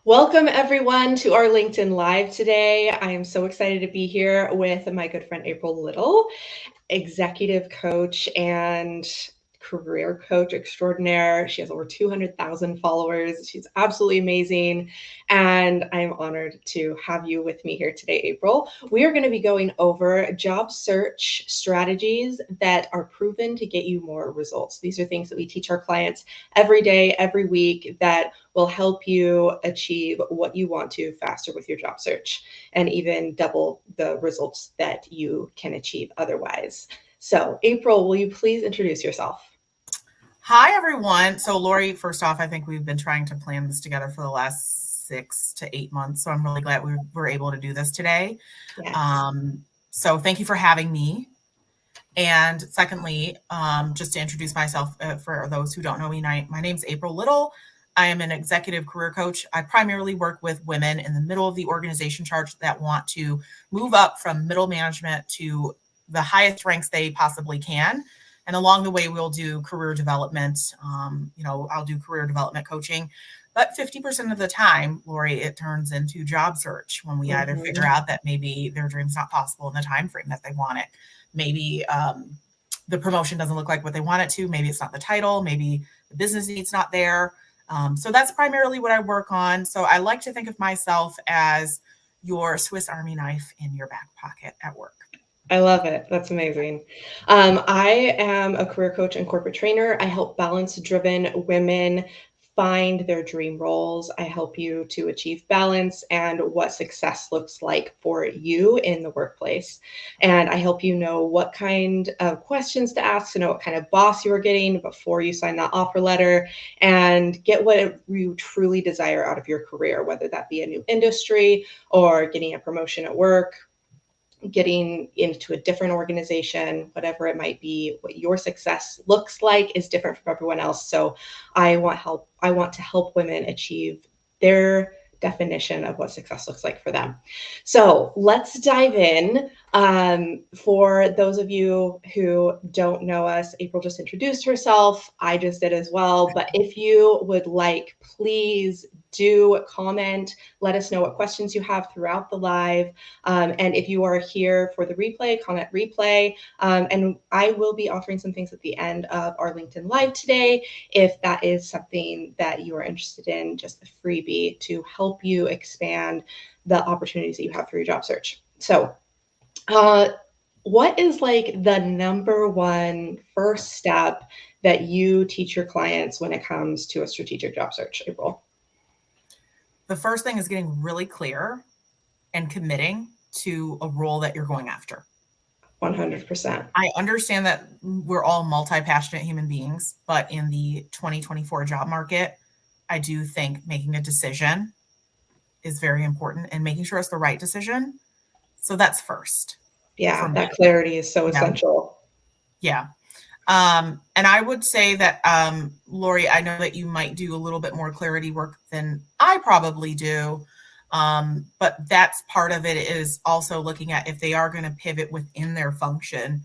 Welcome, everyone, to our LinkedIn Live today. I am so excited to be here with my good friend April Little, executive coach and career coach extraordinaire. She has over 200,000 followers. She's absolutely amazing. And I'm honored to have you with me here today, April. We are going to be going over job search strategies that are proven to get you more results. These are things that we teach our clients every day, every week that will help you achieve what you want to faster with your job search and even double the results that you can achieve otherwise. So, April, will you please introduce yourself? Hi, everyone. So, Lori, first off, I think we've been trying to plan this together for the last 6 to 8 months. So, I'm really glad we were able to do this today. Yes. So, thank you for having me. And secondly, just to introduce myself for those who don't know me, my name's April Little. I am an executive career coach. I primarily work with women in the middle of the organization chart that want to move up from middle management to the highest ranks they possibly can. And along the way, we'll do career development. I'll do career development coaching. But 50% of the time, Lori, it turns into job search when we either figure Mhm. out that maybe their dream's not possible in the time frame that they want it. Maybe the promotion doesn't look like what they want it to. Maybe it's not the title. Maybe the business need's not there. So that's primarily what I work on. So I like to think of myself as your Swiss Army knife in your back pocket at work. I love it. That's amazing. I am a career coach and corporate trainer. I help balance driven women find their dream roles. I help you to achieve balance and what success looks like for you in the workplace. And I help you know what kind of questions to ask, to know what kind of boss you are getting before you sign that offer letter, and get what you truly desire out of your career, whether that be a new industry or getting a promotion at work, getting into a different organization, whatever it might be. What your success looks like is different from everyone else. So I want to help women achieve their definition of what success looks like for them. So let's dive in. For those of you who don't know us, April just introduced herself. I just did as well. But if you would like, please do comment. Let us know what questions you have throughout the live. And if you are here for the replay, comment replay. And I will be offering some things at the end of our LinkedIn Live today. If that is something that you are interested in, just a freebie to help you expand the opportunities that you have for your job search. So, uh, what is like the number one first step that you teach your clients when it comes to a strategic job search, April? The first thing is getting really clear and committing to a role that you're going after. 100%. I understand that we're all multi-passionate human beings, but in the 2024 job market, I do think making a decision is very important and making sure it's the right decision. So that's first for Yeah, me. that clarity is so Yeah. essential. Yeah. And I would say that, Lori, I know that you might do a little bit more clarity work than I probably do. But that's part of it is also looking at if they are going to pivot within their function,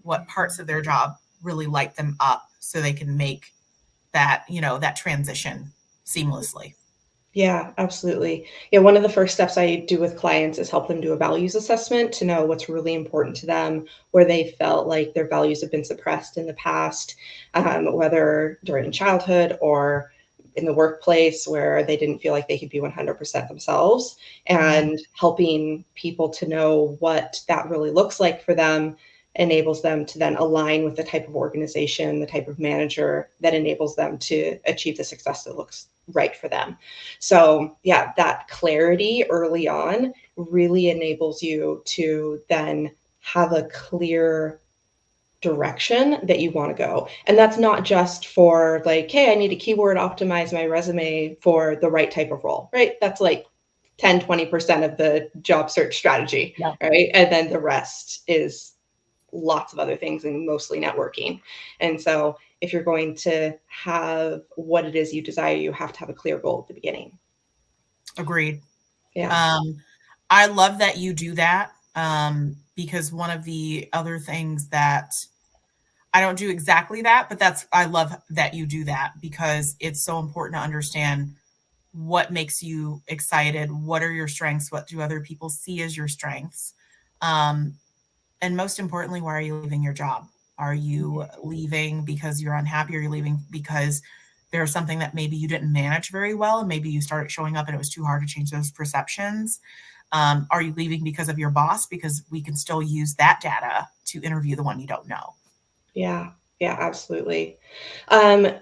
what parts of their job really light them up so they can make that, that transition seamlessly. Yeah, absolutely. Yeah, one of the first steps I do with clients is help them do a values assessment to know what's really important to them, where they felt like their values have been suppressed in the past, whether during childhood or in the workplace where they didn't feel like they could be 100% themselves, Mhm. and helping people to know what that really looks like for them enables them to then align with the type of organization, the type of manager that enables them to achieve the success that looks right for them. So, yeah, that clarity early on really enables you to then have a clear direction that you want to go. And that's not just for like, hey, I need to keyword optimize my resume for the right type of role, right? That's like 10-20% of the job search strategy, Yeah. right? And then the rest is lots of other things and mostly networking. And so if you're going to have what it is you desire, you have to have a clear goal at the beginning. Agreed. Yeah. Um, I love that you do that because one of the other things that I don't do exactly that, but I love that you do that because it's so important to understand what makes you excited? What are your strengths? What do other people see as your strengths? Um, and most importantly, why are you leaving your job? Are you leaving because you're unhappy? Are you leaving because there's something that maybe you didn't manage very well and maybe you started showing up and it was too hard to change those perceptions? Are you leaving because of your boss? Because we can still use that data to interview the one you don't know. Yeah, yeah, absolutely.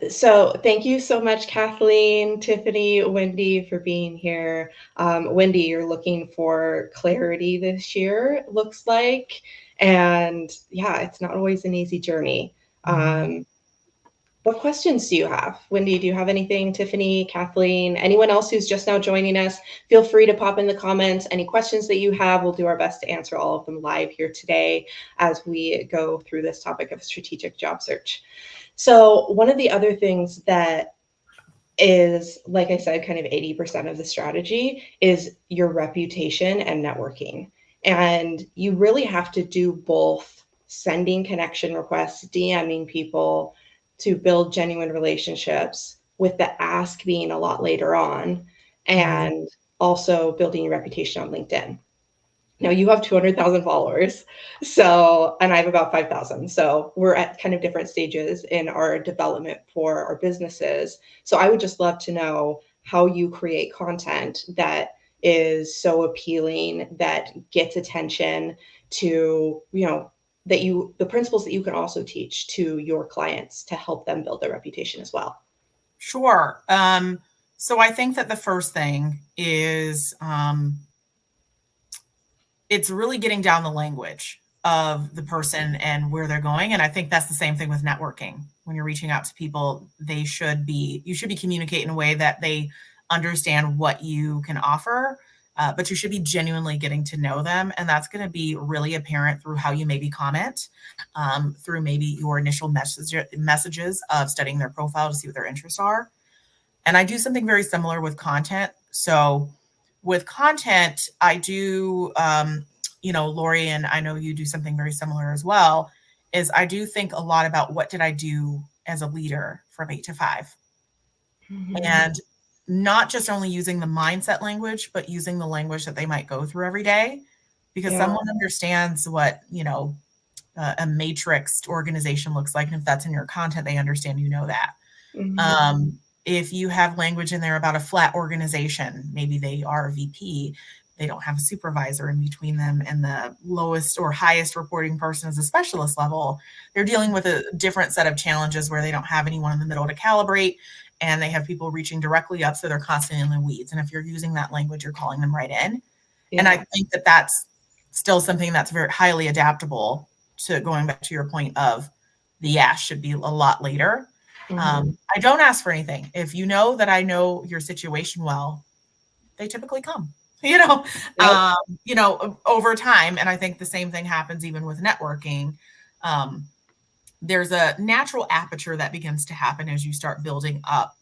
So thank you so much, Kathleen, Tiffany, Wendy, for being here. Wendy, you're looking for clarity this year, it looks like. And yeah, it's not always an easy journey. What questions do you have? Wendy, do you have anything? Tiffany, Kathleen, anyone else who's just now joining us, feel free to pop in the comments. Any questions that you have, we'll do our best to answer all of them live here today as we go through this topic of strategic job search. So one of the other things that is, like I said, kind of 80% of the strategy is your reputation and networking. And you really have to do both sending connection requests, DMing people to build genuine relationships, with the ask being a lot later on, and also building your reputation on LinkedIn. Now you have 200,000 followers. So, and I have about 5,000. So we're at kind of different stages in our development for our businesses. So I would just love to know how you create content that is so appealing, that gets attention to, the principles that you can also teach to your clients to help them build their reputation as well. Sure. So I think that the first thing is it's really getting down the language of the person and where they're going. And I think that's the same thing with networking. When you're reaching out to people, you should be communicating in a way that they understand what you can offer, but you should be genuinely getting to know them. And that's going to be really apparent through how you maybe comment, through maybe your initial messages of studying their profile to see what their interests are. And I do something very similar with content. So with content, I do, Lori, and I know you do something very similar as well, is I do think a lot about what did I do as a leader from 8 to 5. And not just only using the mindset language, but using the language that they might go through every day, because someone understands what, a matrixed organization looks like. And if that's in your content, they understand, that. If you have language in there about a flat organization, maybe they are a VP, they don't have a supervisor in between them, and the lowest or highest reporting person is a specialist level, they're dealing with a different set of challenges where they don't have anyone in the middle to calibrate, and they have people reaching directly up, so they're constantly in the weeds. And if you're using that language, you're calling them right in. And I think that that's still something that's very highly adaptable to going back to your point of the ask should be a lot later. I don't ask for anything. If you know that I know your situation well, they typically come, over time. And I think the same thing happens even with networking. There's a natural aperture that begins to happen as you start building up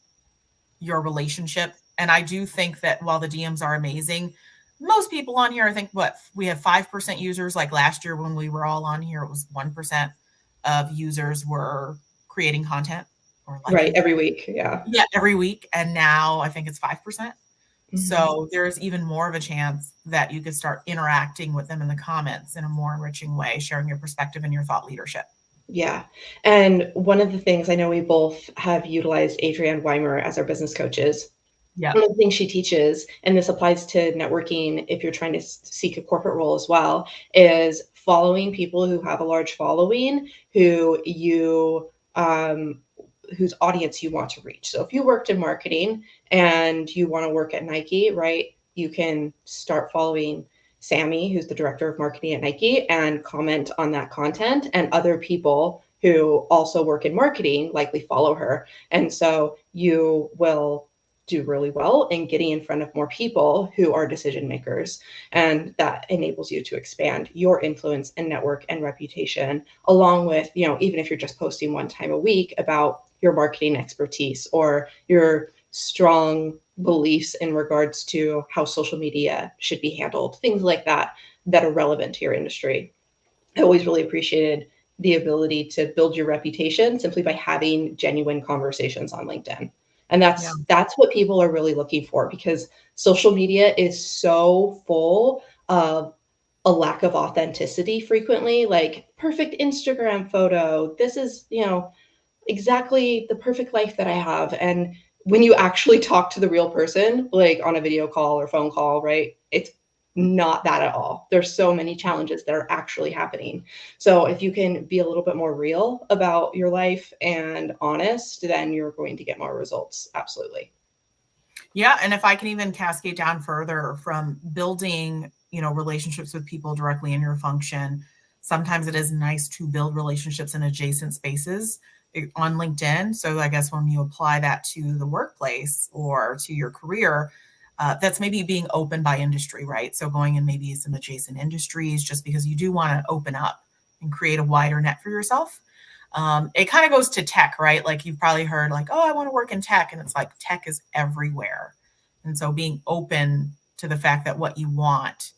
your relationship. And I do think that while the DMs are amazing, most people on here, I think we have 5% users. Like last year when we were all on here, it was 1% of users were creating content. Right, every week. Yeah, every week. And now I think it's 5%. So there's even more of a chance that you could start interacting with them in the comments in a more enriching way, sharing your perspective and your thought leadership. Yeah. And one of the things, I know we both have utilized Adrienne Weimer as our business coaches. Yeah. One of the things she teaches, and this applies to networking if you're trying to seek a corporate role as well, is following people who have a large following, whose audience you want to reach. So if you worked in marketing and you want to work at Nike, right, you can start following Sammy, who's the director of marketing at Nike, and comment on that content. And other people who also work in marketing likely follow her. And so you will do really well in getting in front of more people who are decision makers. And that enables you to expand your influence and network and reputation, along with, even if you're just posting one time a week about your marketing expertise or your strong beliefs in regards to how social media should be handled, things like that are relevant to your industry. I always really appreciated the ability to build your reputation simply by having genuine conversations on LinkedIn. And Yeah. that's what people are really looking for, because social media is so full of a lack of authenticity frequently, like perfect Instagram photo. This is, exactly the perfect life that I have. And when you actually talk to the real person, like on a video call or phone call, right? It's not that at all. There's so many challenges that are actually happening. So if you can be a little bit more real about your life and honest, then you're going to get more results. Absolutely. Yeah, and if I can even cascade down further from building, relationships with people directly in your function, sometimes it is nice to build relationships in adjacent spaces on LinkedIn. So I guess when you apply that to the workplace or to your career, that's maybe being open by industry, right? So going in maybe some adjacent industries, just because you do want to open up and create a wider net for yourself. It kind of goes to tech, right? Like you've probably heard like, oh, I want to work in tech. And it's like tech is everywhere. And so being open to the fact that what you want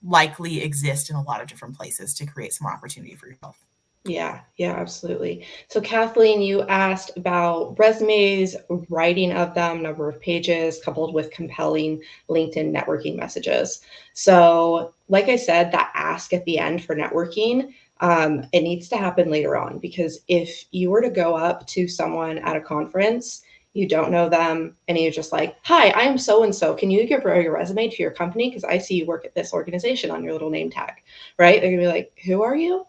likely exists in a lot of different places to create some more opportunity for yourself. Yeah, absolutely. So Kathleen, you asked about resumes, writing of them, number of pages, coupled with compelling LinkedIn networking messages. So, like I said, that ask at the end for networking, it needs to happen later on, because if you were to go up to someone at a conference, you don't know them, and you're just like, "Hi, I'm so and so. Can you give your resume to your company? Because I see you work at this organization on your little name tag." Right? They're gonna be like, "Who are you?"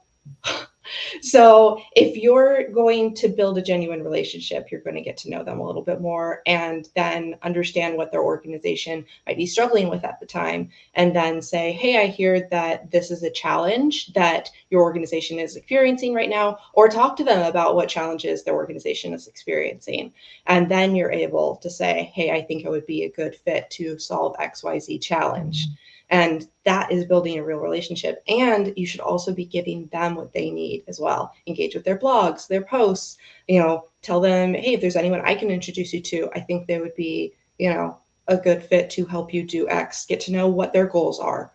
So if you're going to build a genuine relationship, you're going to get to know them a little bit more, and then understand what their organization might be struggling with at the time. And then say, hey, I hear that this is a challenge that your organization is experiencing right now, or talk to them about what challenges their organization is experiencing. And then you're able to say, hey, I think it would be a good fit to solve XYZ challenge. Mm-hmm. And that is building a real relationship. And you should also be giving them what they need as well. Engage with their blogs, their posts, tell them, hey, if there's anyone I can introduce you to, I think they would be, a good fit to help you do X. Get to know what their goals are.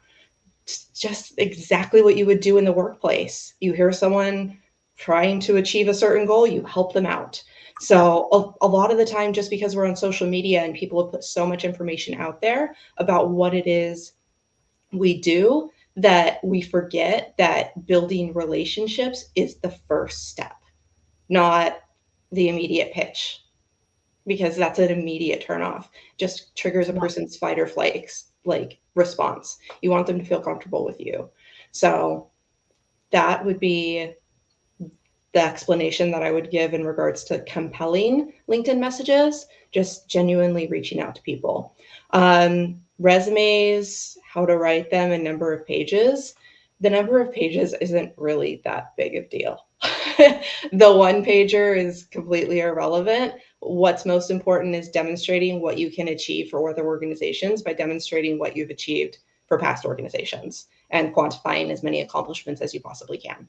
It's just exactly what you would do in the workplace. You hear someone trying to achieve a certain goal, you help them out. So a lot of the time, just because we're on social media and people have put so much information out there about what it is we do, that we forget that building relationships is the first step, not the immediate pitch, because that's an immediate turnoff. Just triggers a person's fight or flight like response. You want them to feel comfortable with you. So that would be the explanation that I would give in regards to compelling LinkedIn messages, just genuinely reaching out to people. Resumes, how to write them, and number of pages. The number of pages isn't really that big of a deal. The one pager is completely irrelevant. What's most important is demonstrating what you can achieve for other organizations by demonstrating what you've achieved for past organizations and quantifying as many accomplishments as you possibly can.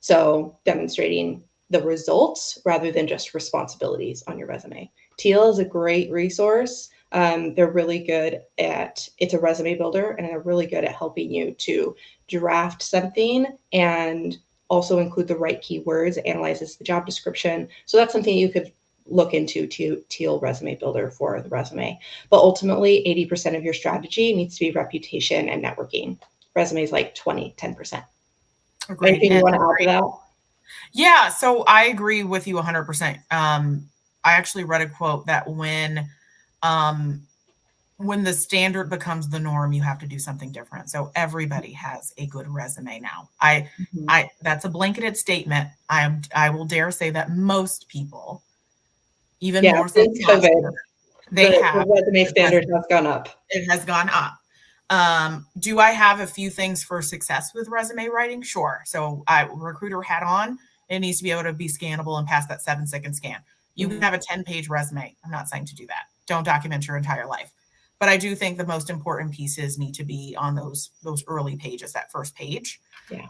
So demonstrating the results rather than just responsibilities on your resume. Teal is a great resource. They're really good it's a resume builder, and they're really good at helping you to draft something and also include the right keywords, analyzes the job description. So that's something you could look into to Teal Resume Builder for the resume. But ultimately, 80% of your strategy needs to be reputation and networking. Resume is like 10%. Agreed. Anything you want to add to that? Yeah, so I agree with you 100%. I actually read a quote that when the standard becomes the norm, you have to do something different. So everybody has a good resume now. That's a blanketed statement. I will dare say that most people, even more so Since COVID, they the have resume standard has gone up. It has gone up. Do I have a few things for success with resume writing? Sure. So recruiter hat on, it needs to be able to be scannable and pass that 7-second scan. You can have a 10-page resume. I'm not saying to do that. Don't document your entire life. But I do think the most important pieces need to be on those early pages, that first page. Yeah.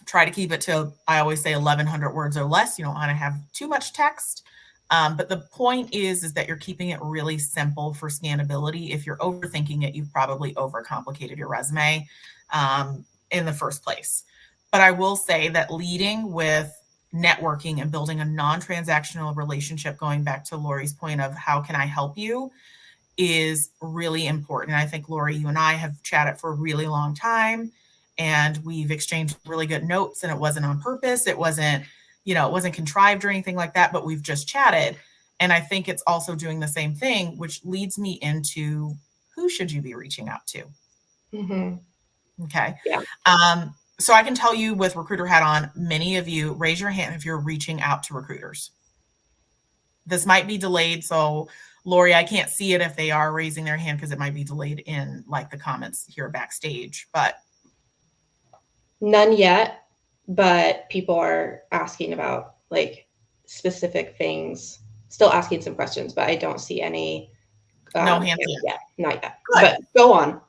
Try to keep it to, I always say 1,100 words or less. You don't want to have too much text. But the point is that you're keeping it really simple for scannability. If you're overthinking it, you've probably overcomplicated your resume in the first place. But I will say that leading with networking and building a non-transactional relationship, going back to Lori's point of how can I help you, is really important. I think, Lori, you and I have chatted for a really long time, and we've exchanged really good notes, and it wasn't on purpose. It wasn't, it wasn't contrived or anything like that, but we've just chatted. And I think it's also doing the same thing, which leads me into who should you be reaching out to? Mm-hmm. Okay. Yeah. So I can tell you with recruiter hat on, many of you raise your hand if you're reaching out to recruiters. This might be delayed. So Lori, I can't see it if they are raising their hand because it might be delayed in like the comments here backstage, but. None yet, but people are asking about like specific things, still asking some questions, but I don't see any. No hands yet. Not yet. Good. But go on.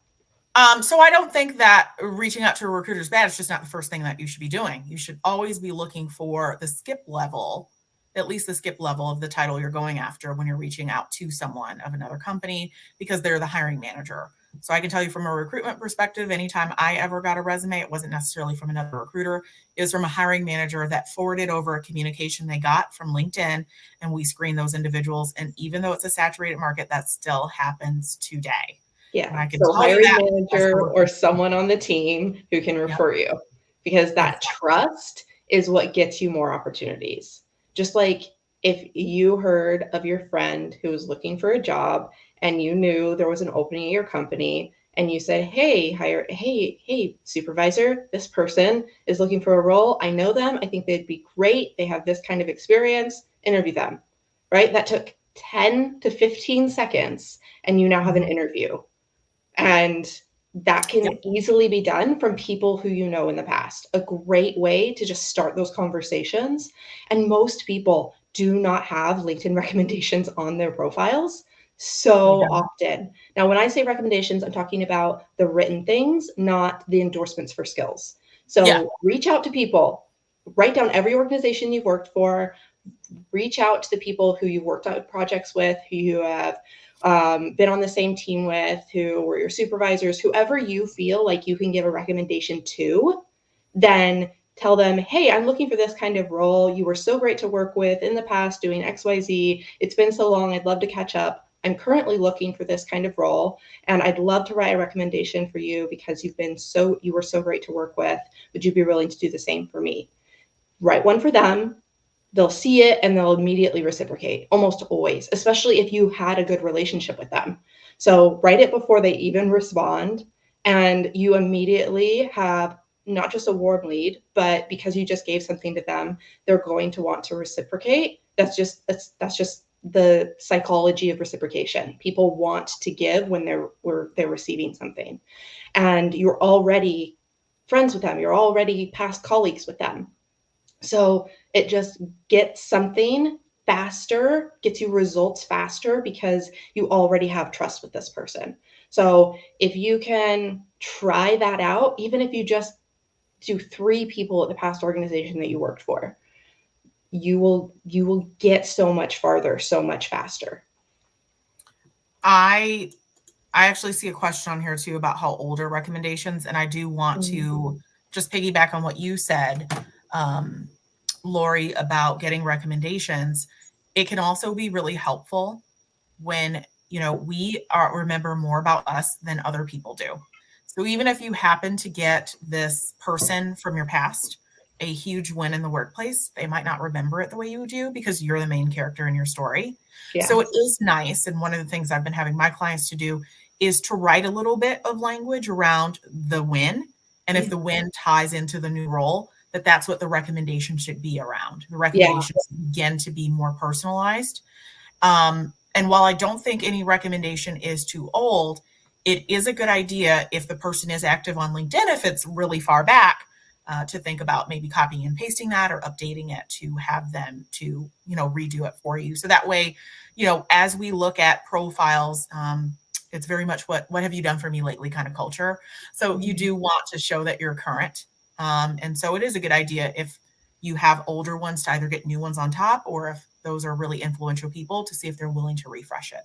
So I don't think that reaching out to a recruiter is bad. It's just not the first thing that you should be doing. You should always be looking for the skip level, at least the skip level of the title you're going after when you're reaching out to someone of another company, because they're the hiring manager. So I can tell you from a recruitment perspective, anytime I ever got a resume, it wasn't necessarily from another recruiter. It was from a hiring manager that forwarded over a communication they got from LinkedIn, and we screen those individuals. And even though it's a saturated market, that still happens today. Yeah. And I can so tell hiring you that manager or someone on the team who can refer you, because that trust is what gets you more opportunities. Just like if you heard of your friend who was looking for a job and you knew there was an opening at your company and you said, hey, supervisor, this person is looking for a role. I know them. I think they'd be great. They have this kind of experience. Interview them, right? That took 10 to 15 seconds and you now have an interview. And that can easily be done from people who you know in the past. A great way to just start those conversations. And most people do not have LinkedIn recommendations on their profiles so often. Now, when I say recommendations, I'm talking about the written things, not the endorsements for skills. So reach out to people, write down every organization you've worked for, reach out to the people who you've worked on projects with, who you have been on the same team with, who were your supervisors, whoever you feel like you can give a recommendation to, then tell them, hey, I'm looking for this kind of role. You were so great to work with in the past doing XYZ. It's been so long. I'd love to catch up. I'm currently looking for this kind of role, and I'd love to write a recommendation for you because you were so great to work with. Would you be willing to do the same for me? Write one for them. They'll see it and they'll immediately reciprocate, almost always, especially if you had a good relationship with them. So write it before they even respond, and you immediately have not just a warm lead, but because you just gave something to them, they're going to want to reciprocate. That's just the psychology of reciprocation. People want to give when they're receiving something, and you're already friends with them. You're already past colleagues with them. So it just gets something faster, gets you results faster because you already have trust with this person. So if you can try that out, even if you just do 3 people at the past organization that you worked for, you will get so much farther, so much faster. I actually see a question on here too about how older recommendations, and I do want to just piggyback on what you said, Lori, about getting recommendations. It can also be really helpful when, we remember more about us than other people do. So even if you happen to get this person from your past a huge win in the workplace, they might not remember it the way you do because you're the main character in your story. Yeah. So it is nice. And one of the things I've been having my clients to do is to write a little bit of language around the win. And if the win ties into the new role, that's what the recommendation should be around. The recommendation should begin to be more personalized. And while I don't think any recommendation is too old, it is a good idea if the person is active on LinkedIn, if it's really far back, to think about maybe copying and pasting that or updating it to have them to, redo it for you. So that way, as we look at profiles, it's very much what have you done for me lately kind of culture. So you do want to show that you're current. And so it is a good idea if you have older ones to either get new ones on top, or if those are really influential people, to see if they're willing to refresh it.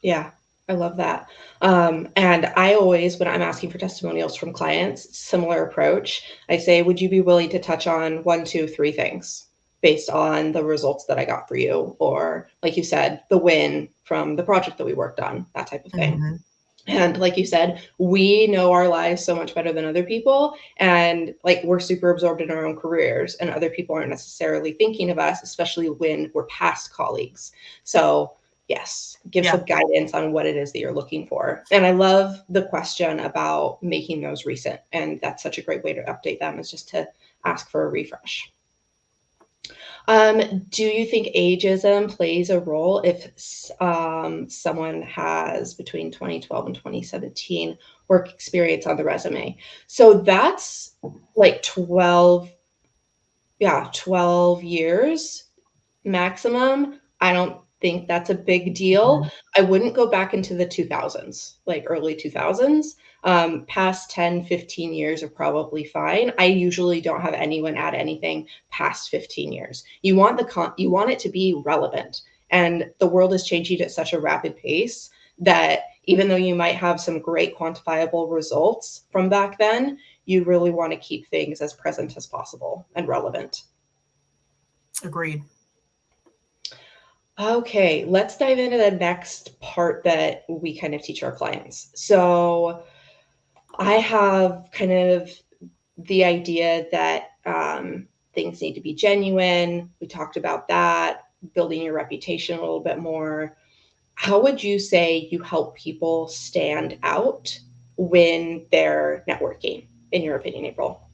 Yeah, I love that. And I always, when I'm asking for testimonials from clients, similar approach. I say, would you be willing to touch on 1, 2, 3 things? based on the results that I got for you, or like you said, the win from the project that we worked on, that type of thing. Mm-hmm. And like you said, we know our lives so much better than other people. And like we're super absorbed in our own careers, and other people aren't necessarily thinking of us, especially when we're past colleagues. So yes, give some guidance on what it is that you're looking for. And I love the question about making those recent. And that's such a great way to update them, is just to ask for a refresh. Do you think ageism plays a role if someone has between 2012 and 2017 work experience on the resume? So that's like 12 years maximum. I don't think that's a big deal. Mm-hmm. I wouldn't go back into the 2000s, like early 2000s. Past 10, 15 years are probably fine. I usually don't have anyone add anything past 15 years. You want you want it to be relevant. And the world is changing at such a rapid pace that even though you might have some great quantifiable results from back then, you really want to keep things as present as possible and relevant. Agreed. Okay, let's dive into the next part that we kind of teach our clients. So I have kind of the idea that things need to be genuine. We talked about that, building your reputation a little bit more. How would you say you help people stand out when they're networking, in your opinion, April?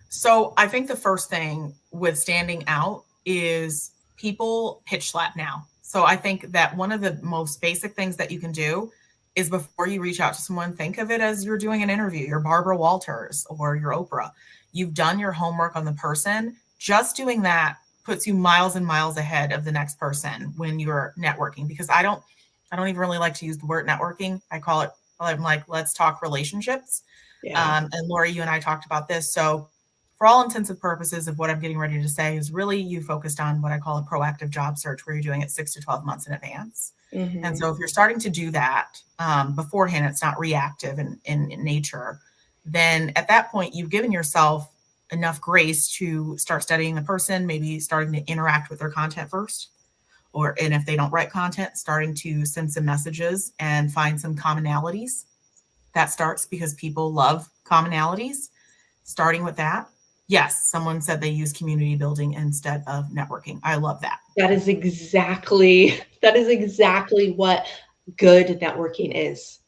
So I think the first thing with standing out is people pitch slap now. So I think that one of the most basic things that you can do is, before you reach out to someone, think of it as you're doing an interview. You're Barbara Walters or you're Oprah. You've done your homework on the person. Just doing that puts you miles and miles ahead of the next person when you're networking, because I don't even really like to use the word networking. I'm like, let's talk relationships. Yeah. And Lori, you and I talked about this. So for all intents and purposes of what I'm getting ready to say is really you focused on what I call a proactive job search, where you're doing it 6 to 12 months in advance. Mm-hmm. And so if you're starting to do that beforehand, it's not reactive in nature, then at that point, you've given yourself enough grace to start studying the person, maybe starting to interact with their content first. And if they don't write content, starting to send some messages and find some commonalities. That starts, because people love commonalities. Starting with that. Yes, someone said they use community building instead of networking. I love that. That is exactly what good networking is.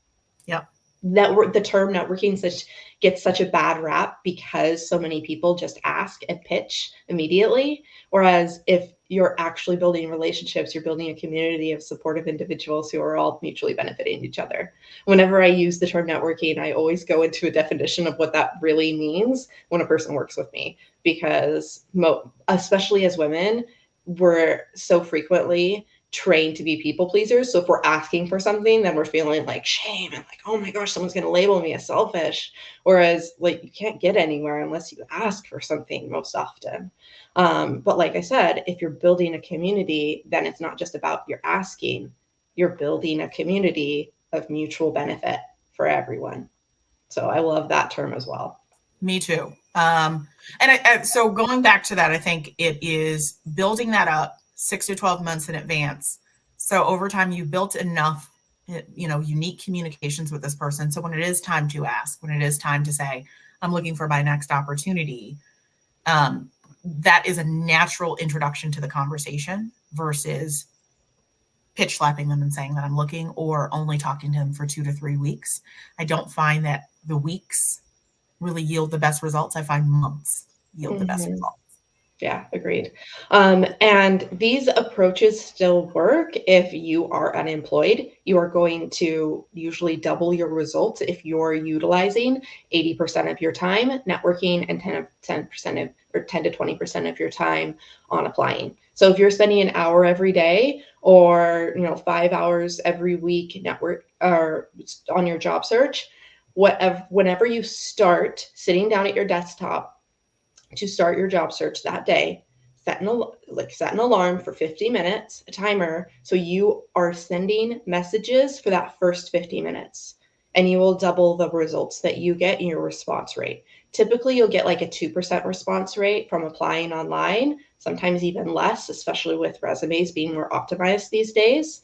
Yep. The term networking gets such a bad rap because so many people just ask and pitch immediately. Whereas if you're actually building relationships, you're building a community of supportive individuals who are all mutually benefiting each other. Whenever I use the term networking, I always go into a definition of what that really means when a person works with me, because especially as women, we're so frequently trained to be people pleasers. So if we're asking for something, then we're feeling like shame and like, oh my gosh, someone's going to label me as selfish. Whereas like you can't get anywhere unless you ask for something most often. But like I said, if you're building a community, then it's not just about your asking, you're building a community of mutual benefit for everyone. So I love that term as well. Me too. So going back to that, I think it is building that up 6 to 12 months in advance. So over time, you've built enough, unique communications with this person. So when it is time to ask, when it is time to say, I'm looking for my next opportunity, that is a natural introduction to the conversation versus pitch slapping them and saying that I'm looking, or only talking to them for 2 to 3 weeks. I don't find that the weeks really yield the best results. I find months yield the best results. Yeah, agreed. And these approaches still work if you are unemployed. You are going to usually double your results if you're utilizing 80% of your time networking and 10 to 20% of your time on applying. So if you're spending an hour every day, or 5 hours every week network or on your job search, whenever you start sitting down at your desktop to start your job search that day, set an alarm for 50 minutes, a timer, so you are sending messages for that first 50 minutes, and you will double the results that you get in your response rate. Typically, you'll get like a 2% response rate from applying online, sometimes even less, especially with resumes being more optimized these days.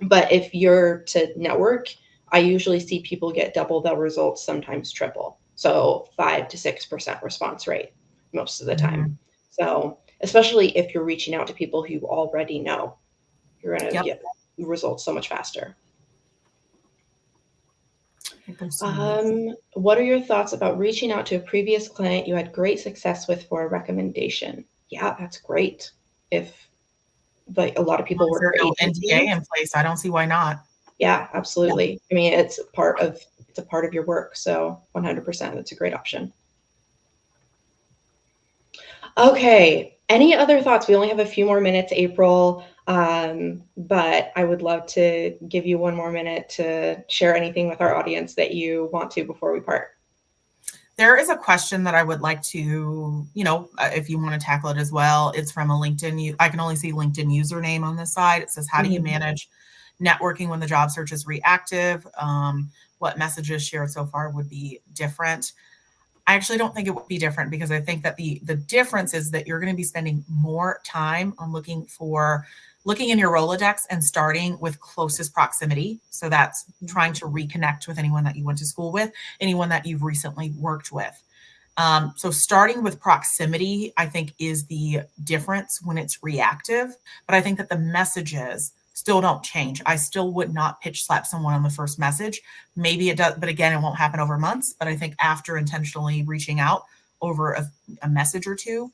But if you're to network, I usually see people get double the results, sometimes triple. So 5 to 6% response rate most of the time. Mhm. So especially if you're reaching out to people who you already know, you're going to Yep. get results so much faster. I think there's some notes. What are your thoughts about reaching out to a previous client you had great success with for a recommendation? Yeah, that's great. If But a lot of people Is work there for no NDA agencies. in place? I don't see why not. Yeah, Yeah. absolutely. I mean, it's a part of your work, so 100%, it's a great option. Okay, any other thoughts? We only have a few more minutes, April, but I would love to give you one more minute to share anything with our audience that you want to before we part. There is a question that I would like to, if you want to tackle it as well. It's from a LinkedIn. I can only see LinkedIn username on this side. It says, how do you Mhm. manage networking when the job search is reactive? What messages shared so far would be different? I actually don't think it would be different because I think that the difference is that you're going to be spending more time on looking in your Rolodex and starting with closest proximity. So that's trying to reconnect with anyone that you went to school with, anyone that you've recently worked with. So starting with proximity, I think, is the difference when it's reactive. But I think that the messages still don't change. I still would not pitch slap someone on the first message. Maybe it does, but again, it won't happen over months. But I think after intentionally reaching out over a message or two,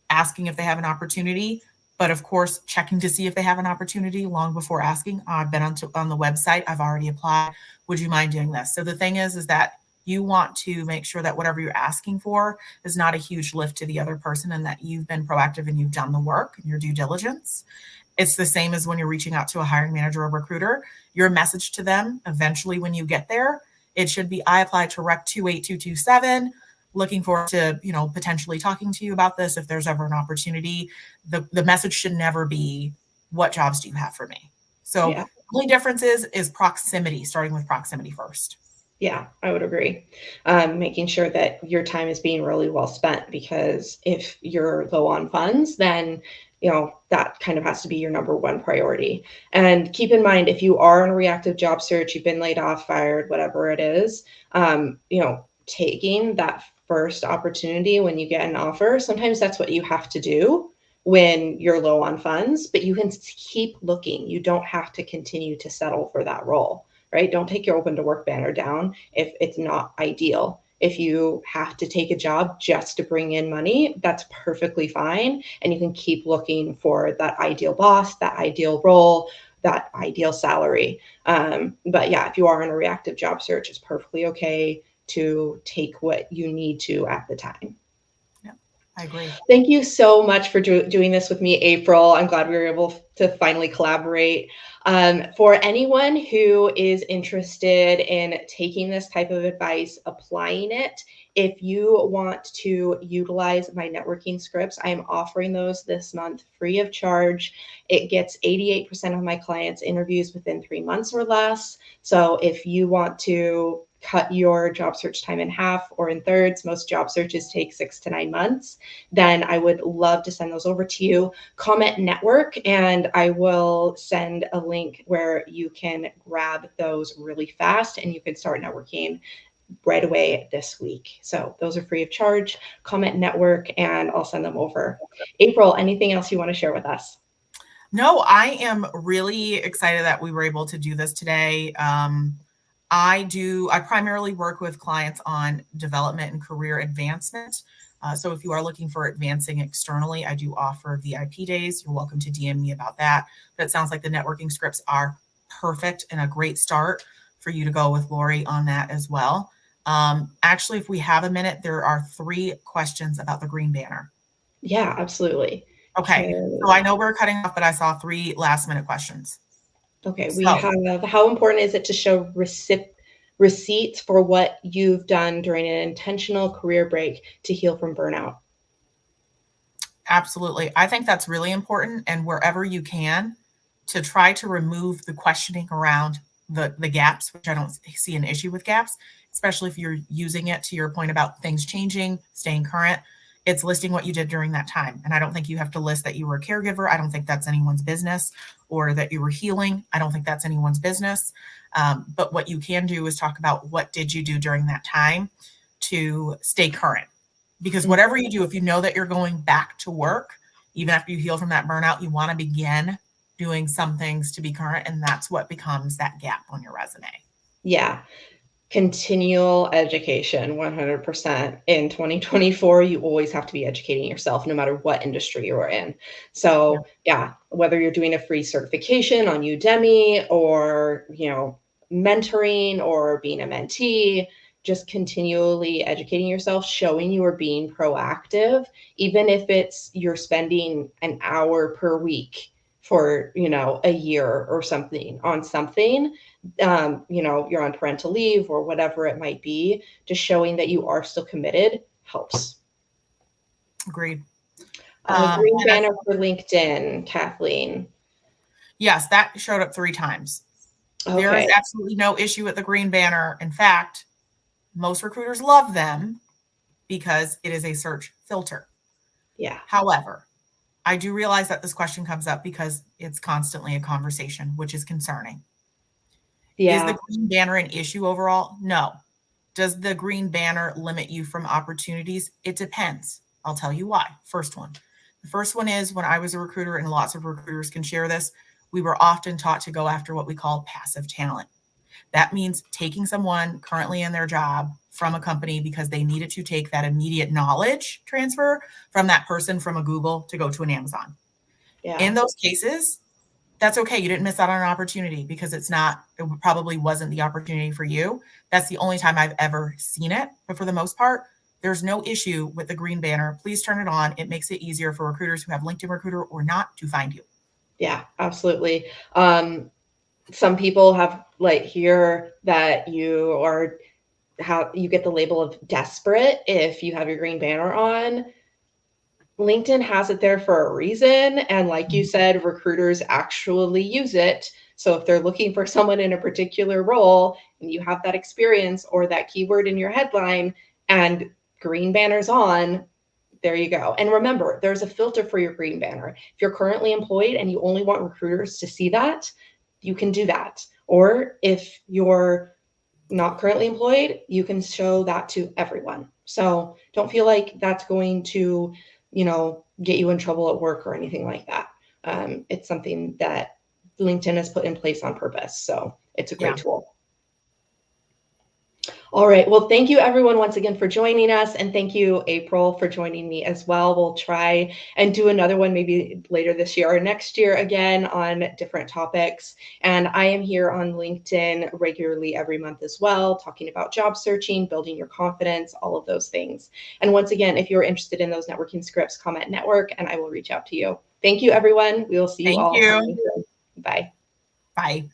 asking if they have an opportunity, but of course, checking to see if they have an opportunity long before asking. I've been on the website. I've already applied. Would you mind doing this? So the thing is that you want to make sure that whatever you're asking for is not a huge lift to the other person and that you've been proactive and you've done the work and your due diligence. It's the same as when you're reaching out to a hiring manager or recruiter. Your message to them, eventually when you get there, it should be, I applied to Rec 28227, looking forward to, potentially talking to you about this if there's ever an opportunity. The message should never be, what jobs do you have for me? So Yeah. the only difference is proximity, starting with proximity first. Yeah, I would agree. Making sure that your time is being really well spent, because if you're low on funds, then that kind of has to be your number one priority. And keep in mind, if you are in a reactive job search, you've been laid off, fired, whatever it is, taking that first opportunity when you get an offer, sometimes that's what you have to do when you're low on funds, but you can keep looking. You don't have to continue to settle for that role. Right? Don't take your open to work banner down if it's not ideal. If you have to take a job just to bring in money, that's perfectly fine. And you can keep looking for that ideal boss, that ideal role, that ideal salary. But yeah, if you are in a reactive job search, it's perfectly okay to take what you need to at the time. Yeah, I agree. Thank you so much for doing this with me, April. I'm glad we were able to finally collaborate. For anyone who is interested in taking this type of advice, applying it, if you want to utilize my networking scripts, I am offering those this month free of charge. It gets 88% of my clients interviews within 3 months or less. So if you want to cut your job search time in half or in thirds, most job searches take 6 to 9 months, then I would love to send those over to you. Comment network, and I will send a link where you can grab those really fast and you can start networking right away this week. So those are free of charge. Comment network, and I'll send them over. April, anything else you want to share with us? No, I am really excited that we were able to do this today. I primarily work with clients on development and career advancement. So if you are looking for advancing externally, I do offer VIP days. You're welcome to DM me about that. But it sounds like the networking scripts are perfect and a great start for you to go with Lori on that as well. Actually, if we have a minute, there are 3 questions about the green banner. Yeah, absolutely. Okay, so I know we're cutting off, but I saw 3 last-minute questions. Okay, we So, have, how important is it to show receipts for what you've done during an intentional career break to heal from burnout? absolutely. I think that's really important, and wherever you can, to try to remove the questioning around the gaps, which I don't see an issue with gaps, especially if you're using it to your point about things changing, staying current. It's listing what you did during that time. And I don't think you have to list that you were a caregiver. I don't think that's anyone's business, or that you were healing. I don't think that's anyone's business. But what you can do is talk about what did you do during that time to stay current. Because whatever you do, if you know that you're going back to work, even after you heal from that burnout, you want to begin doing some things to be current. And that's what becomes that gap on your resume. Yeah. Continual education, 100%. In 2024, you always have to be educating yourself, no matter what industry you're in. So yeah, whether you're doing a free certification on Udemy, or, mentoring, or being a mentee, just continually educating yourself, showing you are being proactive, even if it's you're spending an hour per week for, a year or something on something, you're on parental leave or whatever it might be, just showing that you are still committed helps. Agreed. Green banner for LinkedIn, Kathleen. Yes, that showed up 3 times. Okay. There is absolutely no issue with the green banner. In fact, most recruiters love them because it is a search filter. Yeah. However, I do realize that this question comes up because it's constantly a conversation, which is concerning. Yeah. Is the green banner an issue overall? No. Does the green banner limit you from opportunities? It depends. I'll tell you why. First one. The first one is, when I was a recruiter, and lots of recruiters can share this, we were often taught to go after what we call passive talent. That means taking someone currently in their job from a company because they needed to take that immediate knowledge transfer from that person from a Google to go to an Amazon. Yeah. In those cases, that's okay. You didn't miss out on an opportunity because it probably wasn't the opportunity for you. That's the only time I've ever seen it. But for the most part, there's no issue with the green banner. Please turn it on. It makes it easier for recruiters who have LinkedIn Recruiter or not to find you. Yeah, absolutely. Some people have hear that you get the label of desperate if you have your green banner on. LinkedIn has it there for a reason. And like you said, recruiters actually use it. So if they're looking for someone in a particular role and you have that experience or that keyword in your headline and green banner's on, there you go. And remember, there's a filter for your green banner. If you're currently employed and you only want recruiters to see that, you can do that. Or if you're not currently employed, you can show that to everyone. So don't feel like that's going to, get you in trouble at work or anything like that. It's something that LinkedIn has put in place on purpose. So it's a great tool. All right. Well, thank you everyone once again for joining us. And thank you, April, for joining me as well. We'll try and do another one maybe later this year or next year again on different topics. And I am here on LinkedIn regularly every month as well, talking about job searching, building your confidence, all of those things. And once again, if you're interested in those networking scripts, comment network, and I will reach out to you. Thank you, everyone. We will see you all. Thank you. Bye. Bye.